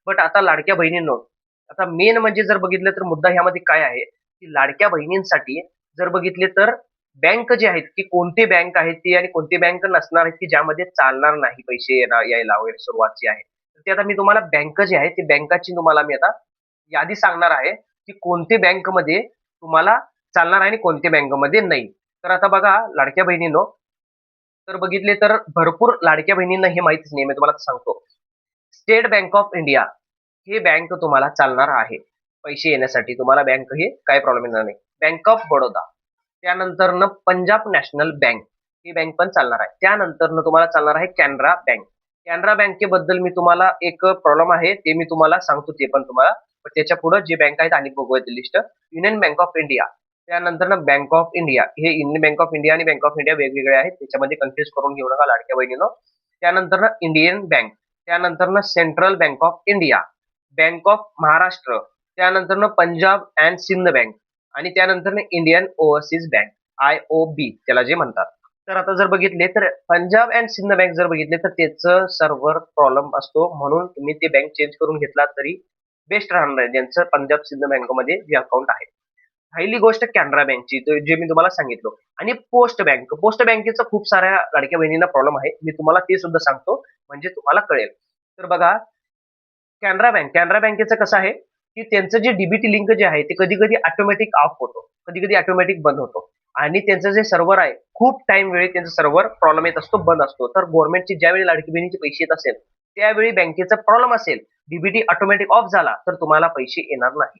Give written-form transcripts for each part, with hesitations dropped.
But आता लाडक्या बहिणींनो, आता मेन म्हणजे जर बघितलं तर मुद्दा ह्यामध्ये काय आहे, की लाडक्या बहिणींसाठी जर बघितले तर बँक जे आहेत, की कोणती बँक आहे ती आणि कोणती बँक नसणार आहे, की ज्यामध्ये चालणार नाही पैसे यायला वगैरे सुरुवातची आहे. तर ते आता मी तुम्हाला बँक जी आहे, ती बँकाची तुम्हाला मी आता यादी सांगणार आहे, की कोणते बँकमध्ये तुम्हाला चालणार आहे आणि कोणत्या बँकमध्ये नाही. तर आता बघा लाडक्या बहिणींनो, तर बघितले तर भरपूर लाडक्या बहिणींना हे माहीतच नाही. मी तुम्हाला सांगतो. State bank of India he bank तुम्हाला चालणार आहे. पैसे येण्यासाठी तुम्हाला बँक हे काही प्रॉब्लेम येणार नाही. बँक ऑफ बडोदा, त्यानंतरनं पंजाब नॅशनल बँक ही बँक पण चालणार आहे. त्यानंतरनं तुम्हाला चालणार आहे कॅनरा बँक. कॅनरा बँकेबद्दल मी तुम्हाला एक प्रॉब्लेम आहे ते मी तुम्हाला सांगतो ते पण तुम्हाला. पण त्याच्या पुढे जे बँक आहेत आणि बघूया ती list. Union bank of India, त्यानंतरनं बँक ऑफ इंडिया. हे युनियन बँक ऑफ इंडिया आणि बँक ऑफ इंडिया वेगवेगळे आहेत. त्याच्यामध्ये कन्फ्यूज करून घेऊ नका लाडक्या बहिणीनो. त्यानंतरनं इंडियन बँक, त्यानंतरनं central bank of India, bank of Maharashtra, त्यानंतरनं पंजाब अँड सिंध बँक आणि त्यानंतर इंडियन ओव्हरसीज बँक, IOB त्याला जे म्हणतात. तर आता जर बघितले तर पंजाब अँड सिंध बँक जर बघितले तर त्याचं सर्व्हर प्रॉब्लेम असतो, म्हणून तुम्ही ते बँक चेंज करून घेतला तरी बेस्ट राहणार आहे, ज्यांचं पंजाब सिंध बँकमध्ये जे अकाउंट आहे. पहिली गोष्ट कॅनरा बँकची, जे मी तुम्हाला सांगितलं. आणि पोस्ट बँक, पोस्ट बँकेचा खूप साऱ्या लाडक्या बहिणींना प्रॉब्लेम आहे. मी तुम्हाला ते सुद्धा सांगतो म्हणजे तुम्हाला कळेल. तर बघा कॅनरा बँकेचं कसं आहे, की त्यांचं जे डीबीटी लिंक जे आहे ते कधी-कधी ऑटोमॅटिक ऑफ होतो, कधी-कधी ऑटोमॅटिक बंद होतो. आणि त्यांचं जे सर्व्हर आहे, खूप टाईम वेळी त्यांचं सर्व्हर प्रॉब्लेम येत असतो, बंद असतो. तर गव्हर्नमेंटचे ज्यावेळी लाडकी बहिणीचे पैसे येत असेल, त्यावेळी बँकेचा प्रॉब्लेम असेल, डीबीटी ऑटोमॅटिक ऑफ झाला, तर तुम्हाला पैसे येणार नाही.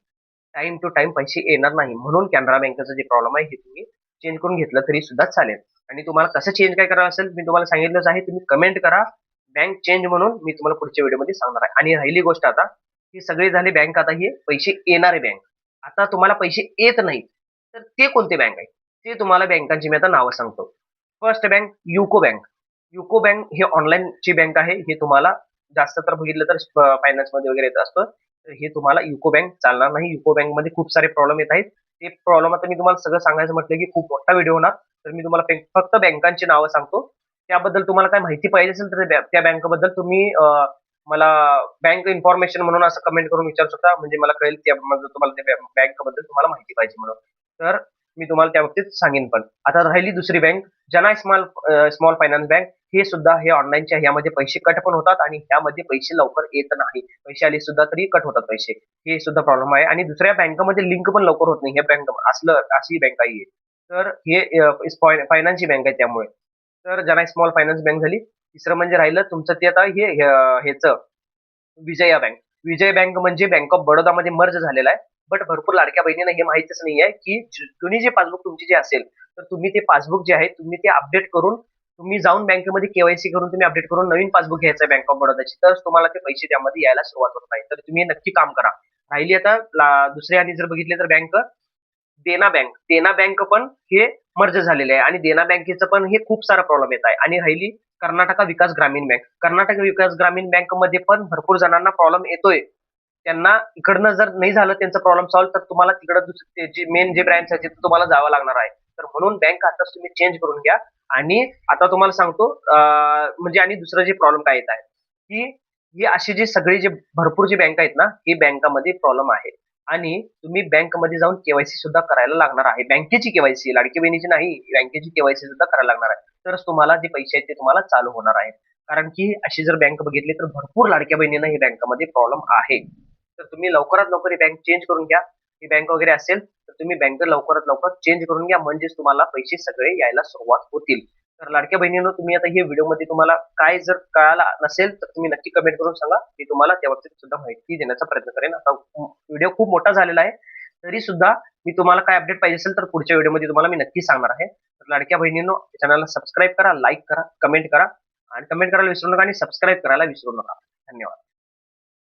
टाईम टू टाईम पैसे येणार नाही. म्हणून कॅनरा बँकेचं जे प्रॉब्लेम आहे, हे तुम्ही चेंज करून घेतलं तरी सुद्धा चालेल. आणि तुम्हाला कसं चेंज काय करावं असेल, मी तुम्हाला सांगितलंच आहे. तुम्ही कमेंट करा, बँक चेंज म्हणून मी तुम्हाला पुढच्या व्हिडिओमध्ये सांगणार आहे. आणि राहिली गोष्ट आता, ही सगळी झाली बँक. आता हे पैसे येणारे बँक. आता तुम्हाला पैसे येत नाहीत, तर ते कोणते बँक आहे? ते तुम्हाला बँकांची मी आता नावं सांगतो. First bank UCO bank. UCO bank हे ऑनलाईनची बँक आहे. हे तुम्हाला जास्त तर बघितलं तर फायनान्समध्ये वगैरे येत असतं. तर हे तुम्हाला युको बँक चालणार नाही. युको बँकमध्ये खूप सारे प्रॉब्लेम येत आहेत. ते प्रॉब्लेम आता मी तुम्हाला सगळं सांगायचं म्हटलं की खूप मोठा व्हिडिओ होणार. तर मी तुम्हाला फक्त बँकांची नावं सांगतो. त्याबद्दल तुम्हाला काय माहिती पाहिजे असेल तर त्या बँकेबद्दल तुम्ही मला बँक इन्फॉर्मेशन म्हणून असं कमेंट करून विचारू शकता. म्हणजे मला कळेल त्यामध्ये तुम्हाला त्या बँकेबद्दल तुम्हाला माहिती पाहिजे म्हणून. तर मी तुम्हाला त्या बाबतीत सांगेन पण. आता राहिली दुसरी बँक जनाय स्मॉल फायनान्स बँक. हे सुद्धा हे ऑनलाईनच्या ह्यामध्ये पैसे कट पण होतात आणि ह्यामध्ये पैसे लवकर येत नाही. पैसे आले सुद्धा तरी कट होतात पैसे. हे सुद्धा प्रॉब्लेम आहे आणि दुसऱ्या बँकेमध्ये लिंक पण लवकर होत नाही. हे बँक असलं अशी बँक आहे. तर हे फायनान्सची बँक आहे त्यामुळे. तर जनाय स्मॉल फायनान्स बँक झाली. तिसरं म्हणजे राहिलं तुमचं ते आता ह्याचं विजया बँक. विजय बँक म्हणजे बँक ऑफ बडोदामध्ये मर्ज झालेला आहे. बट भरपूर लाडक्या बहिणींना हे माहितच नाहीये, की जुनी जे पासबुक तुमची जे असेल, तर तुम्ही ते पासबुक जे आहे तुम्ही ते अपडेट करून तुम्ही जाऊन बँकेमध्ये केवायसी करून तुम्ही अपडेट करून नवीन पासबुक घ्यायचं आहे बँक ऑफ बडोदाची. तर तुम्हाला ते पैसे त्यामध्ये यायला सुरुवात होत नाही. तर तुम्ही हे नक्की काम करा. राहिली आता दुसरी आणि जर बघितले तर बँक देना बँक. देना बँक पण हे मर्ज झालेले आहे आणि देना बँकेचं पण हे खूप सारा प्रॉब्लेम येत आहे. आणि राहिली कर्नाटका विकास ग्रामीण बँक. कर्नाटक विकास ग्रामीण बँकमध्ये पण भरपूर जणांना प्रॉब्लेम येतोय. त्यांना इकडनं जर नाही झालं त्यांचा प्रॉब्लेम सॉल्व्ह, तर तुम्हाला तिकडं जे मेन जे ब्रँच आहे तिथं तुम्हाला जावं लागणार आहे. तर म्हणून बँक आताच तुम्ही चेंज करून घ्या. आणि आता तुम्हाला सांगतो म्हणजे आणि दुसरं जे प्रॉब्लेम काय येत आहे, की ही अशी जी सगळी जे भरपूर जी बँक आहेत ना, ही बँकामध्ये प्रॉब्लेम आहे. आणि तुम्ही बँकमध्ये जाऊन केवायसी सुद्धा करायला लागणार आहे. बँकेची केवायसी, लाडकी बहिणीची नाही, बँकेची केवायसी सुद्धा करायला लागणार आहे. तरच तुम्हाला जे पैसे आहेत ते तुम्हाला चालू होणार आहेत. कारण की अशी जर बँक बघितली तर भरपूर लाडक्या बहिणींना ही बँकामध्ये प्रॉब्लेम आहे. तर तुम्ही लवकरात लवकर ही बँक चेंज करून घ्या. ही बँक वगैरे असेल तर तुम्ही बँक लवकरात लवकर चेंज करून घ्या, म्हणजेच तुम्हाला पैसे सगळे यायला सुरुवात होतील. तर लाडक्या बहिणींनो, तुम्ही आता हे व्हिडिओमध्ये तुम्हाला काय जर कळालं नसेल तर तुम्ही नक्की कमेंट करून सांगा. मी तुम्हाला त्या बाबतीत सुद्धा माहिती देण्याचा प्रयत्न करेन. आता व्हिडिओ खूप मोठा झालेला आहे, तरी सुद्धा मी तुम्हाला काय अपडेट पाहिजे असेल तर पुढच्या व्हिडिओमध्ये तुम्हाला मी नक्की सांगणार आहे. तर लाडक्या बहिणींनो, चॅनलला सबस्क्राईब करा, लाईक करा, कमेंट करा आणि कमेंट करायला विसरू नका आणि सबस्क्राईब करायला विसरू नका. धन्यवाद.